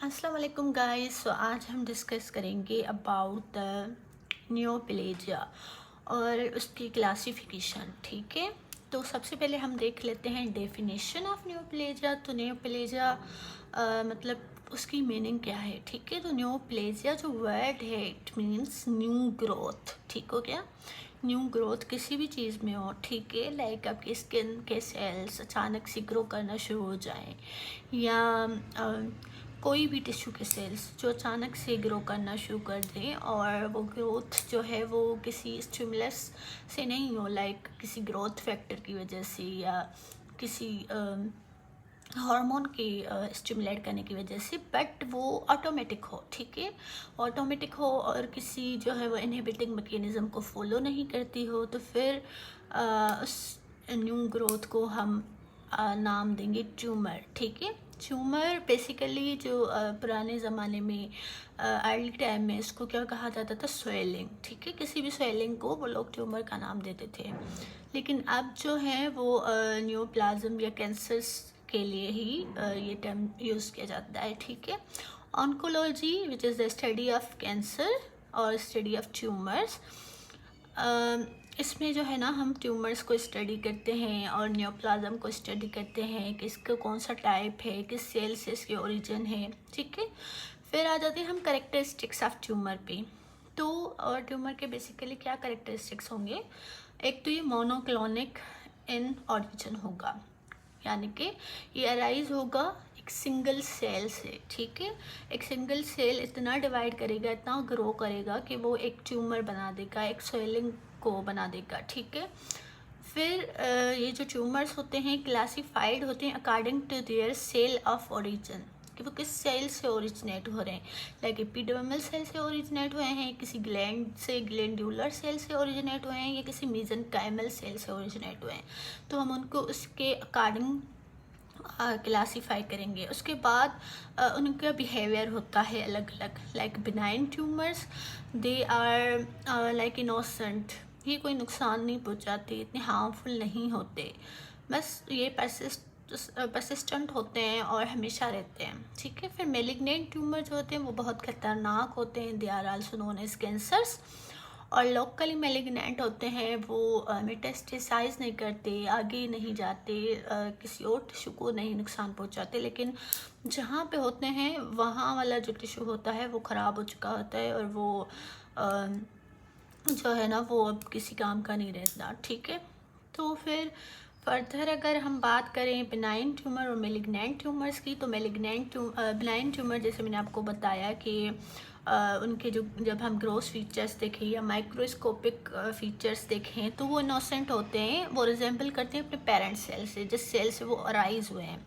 अस्सलाम वालेकुम गाइस। सो आज हम डिस्कस करेंगे अबाउट द न्यूप्लेजिया और उसकी क्लासिफिकेशन। ठीक है, तो सबसे पहले हम देख लेते हैं डेफिनेशन ऑफ न्यूप्लेजिया। तो न्यूप्लेजिया मतलब उसकी मीनिंग क्या है। ठीक है, तो न्यूप्लेजिया जो वर्ड है इट मीन्स न्यू ग्रोथ। ठीक हो गया, न्यू ग्रोथ किसी भी चीज़ में हो। ठीक है, लाइक आपकी स्किन के सेल्स अचानक से ग्रो करना शुरू हो जाएं, या कोई भी टिश्यू के सेल्स जो अचानक से ग्रो करना शुरू कर दें, और वो ग्रोथ जो है वो किसी स्टिमुलस से नहीं हो, लाइक किसी ग्रोथ फैक्टर की वजह से या किसी हार्मोन के स्टिमुलेट करने की वजह से, बट वो ऑटोमेटिक हो। ठीक है, ऑटोमेटिक हो और किसी जो है वो इनहिबिटिंग मैकेनिज़्म को फॉलो नहीं करती हो, तो फिर उस न्यू ग्रोथ को हम नाम देंगे ट्यूमर। ठीक है, ट्यूमर बेसिकली जो पुराने ज़माने में अर्ली टाइम में इसको क्या कहा जाता था, स्वेलिंग। ठीक है, किसी भी स्वेलिंग को वो लोग ट्यूमर का नाम देते थे, लेकिन अब जो है वो न्यूप्लाज्म या कैंसर्स के लिए ही ये टर्म यूज़ किया जाता है। ठीक है, oncology which is the study of cancer और स्टडी ऑफ ट्यूमर्स, इसमें जो है ना हम ट्यूमर्स को स्टडी करते हैं और न्यूप्लाज्म को स्टडी करते हैं कि इसका कौन सा टाइप है, किस सेल से इसके ओरिजिन है। ठीक है, फिर आ जाते हैं हम करेक्टरिस्टिक्स ऑफ ट्यूमर पे। तो और ट्यूमर के बेसिकली क्या करेक्टरिस्टिक्स होंगे। एक तो ये मोनोक्लोनिक इन ओरिजिन होगा, यानी कि ये अराइज होगा एक सिंगल सेल से। ठीक है, एक सिंगल सेल इतना डिवाइड करेगा, इतना ग्रो करेगा कि वो एक ट्यूमर बना देगा, एक स्वेलिंग को बना देगा। ठीक है, फिर ये जो ट्यूमर्स होते हैं क्लासिफाइड होते हैं according to their cell of origin, कि वो किस सेल से ओरिजिनेट हो रहे हैं। लाइक एपिडर्मल सेल से ओरिजिनेट हुए हैं, किसी ग्लैंड से, ग्लैंडुलर सेल से ओरिजिनेट हुए हैं, या किसी मेसेंकाइमल सेल से ओरिजिनेट हुए हैं। तो हम उनको उसके अकॉर्डिंग क्लासीफाई करेंगे। उसके बाद उनका बिहेवियर होता है अलग अलग। Like benign tumours, they are like innocent, ये कोई नुकसान नहीं पहुंचाते, इतने हार्मफुल नहीं होते, बस ये परसिस्टेंट होते हैं और हमेशा रहते हैं। ठीक है, फिर मेलिग्नेंट ट्यूमर जो होते हैं वो बहुत खतरनाक होते हैं, they are also known as cancers. और लोकली मेलिग्नेंट होते हैं, वो मेटास्टेसाइज नहीं करते, आगे नहीं जाते, किसी और टिश्यू को नहीं नुकसान पहुंचाते, लेकिन जहाँ पे होते हैं वहाँ वाला जो टिश्यू होता है वो ख़राब हो चुका होता है, और वो अ, जो है ना वो अब किसी काम का नहीं रहता। ठीक है, तो फिर फर्दर अगर हम बात करें बिनाइन ट्यूमर और मेलिग्नेंट ट्यूमर्स की, तो बिनाइन ट्यूमर जैसे मैंने आपको बताया कि उनके जो जब हम ग्रोस फीचर्स देखें या माइक्रोस्कोपिक फीचर्स देखें तो वो इनोसेंट होते हैं, वो रिजेंबल करते हैं अपने पेरेंट सेल से, जिस सेल से वो अराइज हुए हैं।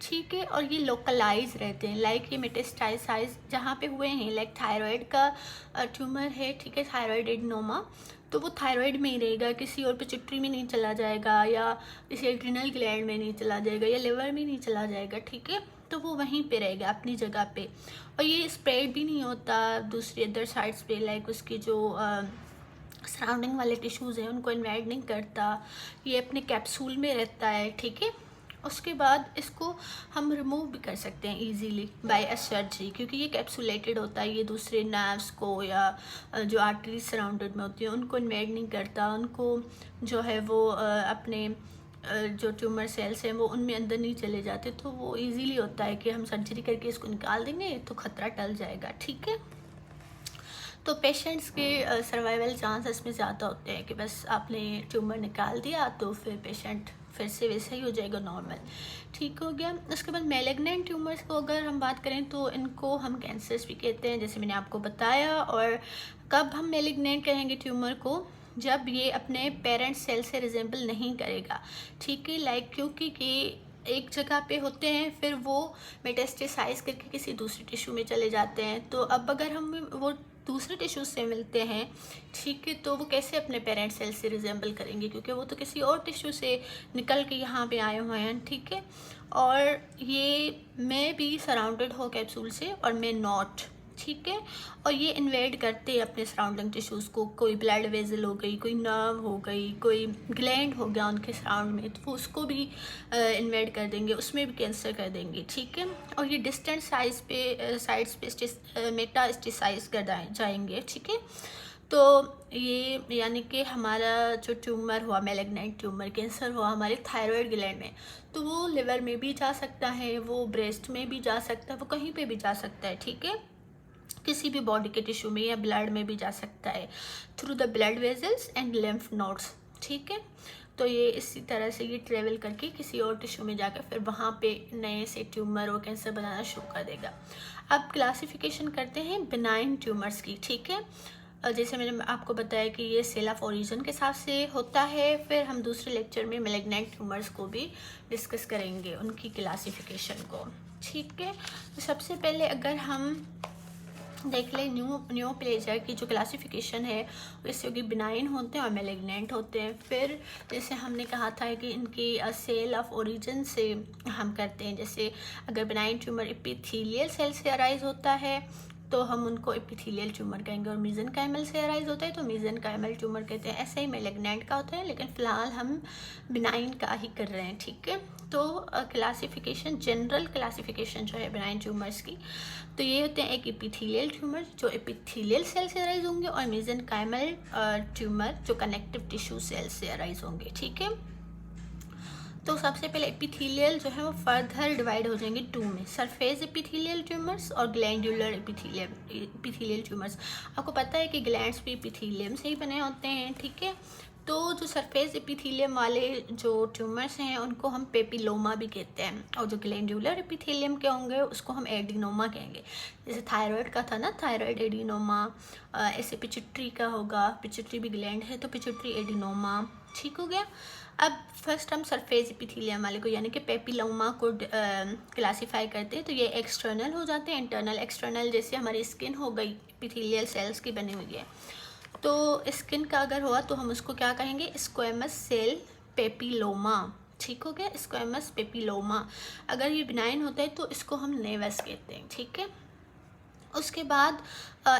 ठीक है, और ये लोकलाइज रहते हैं, लाइक ये मेटास्टासाइज जहाँ पे हुए हैं, लाइक थायराइड का ट्यूमर है। ठीक है, थायराइड एडिनोमा, तो वो थायराइड में ही रहेगा, किसी और पिट्यूटरी में नहीं चला जाएगा, या किसी एड्रिनल ग्लैंड में नहीं चला जाएगा, या लिवर में नहीं चला जाएगा। ठीक है, तो वो वहीं पे रहेगा अपनी जगह पे, और ये स्प्रेड भी नहीं होता दूसरी अदर साइड्स पे, लाइक उसकी जो सराउंडिंग वाले टिश्यूज़ हैं उनको इन्वाइड नहीं करता, ये अपने कैप्सूल में रहता है। ठीक है, उसके बाद इसको हम रिमूव भी कर सकते हैं इजीली बाय अ सर्जरी, क्योंकि ये कैप्सुलेटेड होता है, ये दूसरे नर्व्स को या जो आर्टरीज सराउंडेड में होती है उनको इन्वेड नहीं करता, उनको जो है वो अपने जो ट्यूमर सेल्स हैं वो उनमें अंदर नहीं चले जाते, तो वो इजीली होता है कि हम सर्जरी करके इसको निकाल देंगे तो ख़तरा टल जाएगा। ठीक है, तो पेशेंट्स के सर्वाइवल चांस इसमें ज़्यादा होते हैं कि बस आपने ट्यूमर निकाल दिया तो फिर पेशेंट फिर से वैसे ही हो जाएगा, नॉर्मल ठीक हो गया। उसके बाद मेलिग्नेंट ट्यूमर्स को अगर हम बात करें तो इनको हम कैंसर्स भी कहते हैं, जैसे मैंने आपको बताया। और कब हम मेलिग्नेंट कहेंगे ट्यूमर को, जब ये अपने पेरेंट सेल से रिजेंबल नहीं करेगा। ठीक है, लाइक क्योंकि एक जगह पे होते हैं, फिर वो मेटास्टेसाइज करके किसी दूसरी टिश्यू में चले जाते हैं, तो अब अगर हम वो दूसरे टिश्यू से मिलते हैं, ठीक है, तो वो कैसे अपने पेरेंट सेल से रिजेंबल करेंगे, क्योंकि वो तो किसी और टिश्यू से निकल के यहाँ पे आए हुए हैं। ठीक है, और ये मे भी सराउंडेड हो कैप्सूल से और मे नॉट। ठीक है। और ये इन्वेड करते हैं अपने सराउंडिंग टिश्यूज़ को, कोई ब्लड वेजल हो गई, कोई नर्व हो गई, कोई ग्लैंड हो गया उनके सराउंड में, तो वो उसको भी इन्वेड कर देंगे, उसमें भी कैंसर कर देंगे, ठीक है। और ये डिस्टेंट साइड्स पे मेटास्टेसाइज कर जाएंगे, ठीक है। तो ये यानी कि हमारा जो ट्यूमर हुआ, मैलिग्नेंट ट्यूमर, कैंसर हुआ हमारे थायराइड ग्लैंड में, तो वो लिवर में भी जा सकता है, वो ब्रेस्ट में भी जा सकता है, वो कहीं पे भी जा सकता है, ठीक है। किसी भी बॉडी के टिश्यू में या ब्लड में भी जा सकता है through the blood vessels and lymph nodes, ठीक है। तो ये इसी तरह से ये ट्रेवल करके किसी और टिश्यू में जाकर फिर वहाँ पे नए से ट्यूमर और कैंसर बनाना शुरू कर देगा। अब क्लासिफिकेशन करते हैं बिनाइन ट्यूमर्स की, ठीक है। जैसे मैंने आपको बताया कि ये सेल ऑफ ओरिजिन के हिसाब से होता है। फिर हम दूसरे लेक्चर में मैलिग्नेंट ट्यूमर्स को भी डिस्कस करेंगे, उनकी क्लासिफिकेशन को, ठीक है। तो सबसे पहले अगर हम देख लें न्यूप्लेजिया की जो क्लासिफिकेशन है, इससे होगी बिनाइन होते हैं और मैलिग्नेंट होते हैं। फिर जैसे हमने कहा था कि इनकी सेल ऑफ ओरिजिन से हम करते हैं, जैसे अगर बिनाइन ट्यूमर एपिथेलियल सेल से अराइज होता है तो हम उनको एपिथेलियल ट्यूमर कहेंगे, और मेसेनकाइमल से अराइज होता है तो मेसेनकाइमल ट्यूमर कहते हैं। ऐसे ही मैलिग्नेंट का होता है, लेकिन फ़िलहाल हम बिनाइन का ही कर रहे हैं, ठीक है। तो क्लासिफिकेशन, जनरल क्लासिफिकेशन जो है बिनाइन ट्यूमर्स की, तो ये होते हैं एक एपिथेलियल ट्यूमर जो एपिथेलियल सेल से अराइज होंगे, और मेसेनकाइमल ट्यूमर जो कनेक्टिव टिश्यू सेल से अराइज होंगे, ठीक है। तो सबसे पहले एपिथेलियल जो है वो फर्दर डिवाइड हो जाएंगे टू में, सरफेस एपिथेलियल ट्यूमर्स और ग्लैंडुलर एपिथेलियल ट्यूमर्स। आपको पता है कि ग्लैंड्स भी एपिथेलियम से ही बने होते हैं, ठीक है। तो जो सरफेस एपिथेलियम वाले जो ट्यूमर्स हैं उनको हम पेपिलोमा भी कहते हैं, और जो ग्लैंडुलर एपिथेलियम के होंगे उसको हम एडिनोमा कहेंगे। जैसे थायराइड का था ना, थायराइड एडिनोमा, ऐसे पिट्यूटरी का होगा, पिट्यूटरी भी ग्लैंड है तो पिट्यूटरी एडिनोमा, ठीक हो गया। अब फर्स्ट हम सरफेस एपिथेलियम वाले को यानी कि पेपिलोमा को क्लासीफाई करते हैं। तो ये एक्सटर्नल हो जाते हैं, इंटरनल एक्सटर्नल, जैसे हमारी स्किन हो गई एपिथेलियल सेल्स की बनी हुई है, तो स्किन का अगर हुआ तो हम उसको क्या कहेंगे, स्क्वेमस सेल पेपिलोमा, ठीक हो गया, स्क्वेमस पेपिलोमा। अगर ये बिनाइन होता है तो इसको हम नेवस कहते हैं, ठीक है। उसके बाद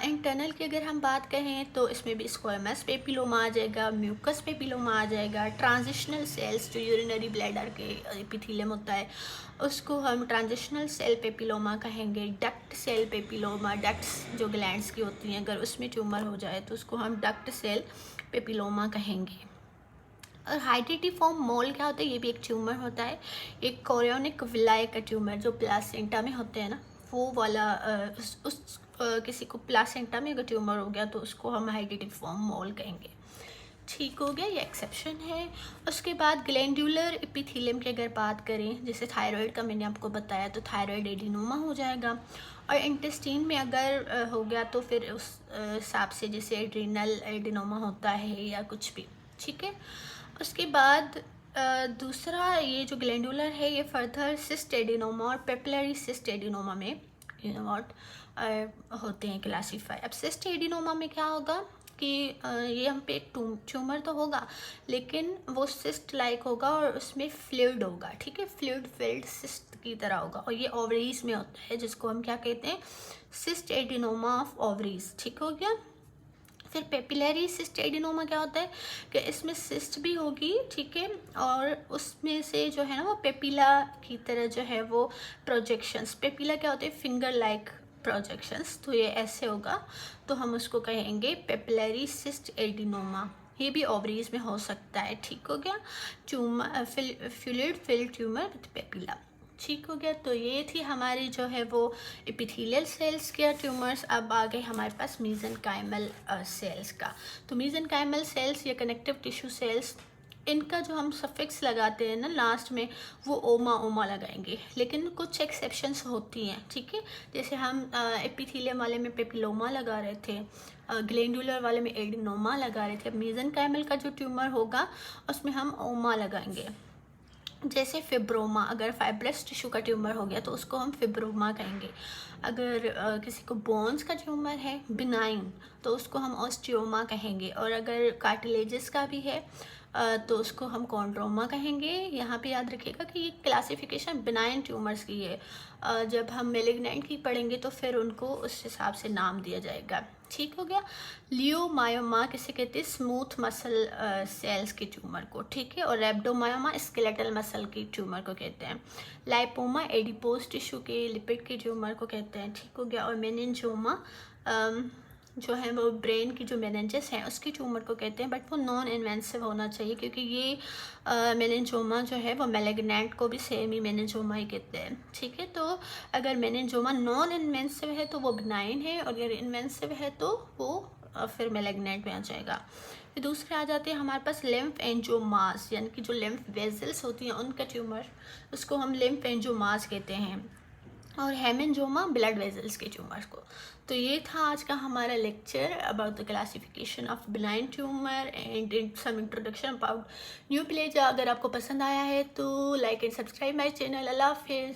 इंटरनल की अगर हम बात करें तो इसमें भी स्क्वेमस पेपिलोमा आ जाएगा, म्यूकस पेपिलोमा आ जाएगा, ट्रांजिशनल सेल्स जो यूरिनरी ब्लैडर के एपिथेलियम होता है उसको हम ट्रांजिशनल सेल पेपिलोमा कहेंगे। डक्ट सेल पेपिलोमा, डक्ट्स जो ग्लैंड्स की होती हैं अगर उसमें ट्यूमर हो जाए तो उसको हम डक्ट सेल पेपिलोमा कहेंगे। और हाइड्रेटिफॉर्म मोल क्या होता है, ये भी एक ट्यूमर होता है, एक कोरियोनिक विलाय का ट्यूमर जो प्लासेंटा में होते हैं ना, वो वाला किसी को प्लासेंटा में अगर ट्यूमर हो गया तो उसको हम हाइड्रेटिफॉर्म मोल कहेंगे, ठीक हो गया, ये एक्सेप्शन है। उसके बाद ग्लैंडुलर एपिथेलियम की अगर बात करें, जैसे थायराइड का मैंने आपको बताया, तो थायराइड एडिनोमा हो जाएगा। और इंटेस्टाइन में अगर हो गया तो फिर उस हिसाब से जैसे एड्रीनल एडिनोमा होता है या कुछ भी, ठीक है। उसके बाद दूसरा ये जो ग्लैंडुलर है ये फर्दर सिस्ट एडिनोमा और पेपिलरी सिस्ट एडिनोमा में होते हैं क्लासीफाई। अब सिस्ट एडिनोमा में क्या होगा कि ये हम पे एक ट्यूमर तो होगा लेकिन वो सिस्ट लाइक होगा और उसमें फ्लूइड होगा, ठीक है, फ्लूइड फिल्ड सिस्ट की तरह होगा, और ये ओवरीज में होता है जिसको हम क्या कहते हैं, सिस्ट एडिनोमा ऑफ ओवरीज, ठीक हो गया। फिर पेपिलरी सिस्ट एडिनोमा क्या होता है कि इसमें सिस्ट भी होगी, ठीक है, और उसमें से जो है ना वो पेपिला की तरह जो है वो प्रोजेक्शंस, पेपिला क्या होते हैं, फिंगर लाइक प्रोजेक्शंस, तो ये ऐसे होगा तो हम उसको कहेंगे पेपिलरी सिस्ट एडिनोमा। ये भी ओवरीज में हो सकता है, ठीक हो गया, tumour fluid filled tumour with papilla, ठीक हो गया। तो ये थी हमारी जो है वो एपिथेलियल सेल्स के ट्यूमर्स। अब आ गए हमारे पास मेसेनकाइमल सेल्स का। तो मेसेनकाइमल सेल्स या कनेक्टिव टिश्यू सेल्स, इनका जो हम सफिक्स लगाते हैं ना लास्ट में, वो ओमा लगाएंगे, लेकिन कुछ एक्सेप्शंस होती हैं, ठीक है। जैसे हम एपिथेलियम वाले में पेपिलोमा लगा रहे थे, ग्लैंडुलर वाले में एडिनोमा लगा रहे थे। अब मेसेनकाइमल का जो ट्यूमर होगा उसमें हम ओमा लगाएंगे। जैसे फिब्रोमा, अगर फाइब्रस टिश्यू का ट्यूमर हो गया तो उसको हम फिब्रोमा कहेंगे। अगर किसी को बोन्स का ट्यूमर है बिनाइन तो उसको हम ऑस्टियोमा कहेंगे। और अगर कार्टिलेजेस का भी है तो उसको हम कॉन्ड्रोमा कहेंगे। यहाँ पे याद रखिएगा कि ये क्लासिफिकेशन बिनाइन ट्यूमर्स की है। जब हम मेलिग्नेंट की पढ़ेंगे तो फिर उनको उस हिसाब से नाम दिया जाएगा। ठीक हो गया। लियोमायोमा किसे कहते हैं? स्मूथ मसल सेल्स के ट्यूमर को, ठीक है। और रेब्डोमायोमा स्केलेटल मसल की ट्यूमर को कहते हैं। लाइपोमा एडिपोज टिश्यू के लिपिड के ट्यूमर को कहते हैं, ठीक हो गया। और मेनिंजोमा जो है वो ब्रेन की जो मेनेंजेस है उसकी ट्यूमर को कहते हैं, बट वो नॉन इन्वेंसिव होना चाहिए, क्योंकि ये मेनिंजोमा जो है वो मेलिग्नेंट को भी सेम ही मेनिंजोमा ही कहते हैं, ठीक है। तो अगर मेनिंजोमा नॉन इन्वेंसिव है तो वो बिनाइन है, और अगर इन्वेंसिव है तो वो फिर मेलिग्नेंट में आ जाएगा। फिर दूसरे आ जाते हैं हमारे पास लिम्फ एंजियोमास, यानी कि जो लिम्फ वेजल्स होती हैं उनका ट्यूमर, उसको हम लिम्फ एंजियोमास कहते हैं। और हेमेंजोमा ब्लड वेजल्स के ट्यूमर्स को। तो ये था आज का हमारा lecture about the classification of benign tumour and some introduction about neoplasia. अगर आपको पसंद आया है तो like and subscribe my channel. अल्लाह हाफिज़।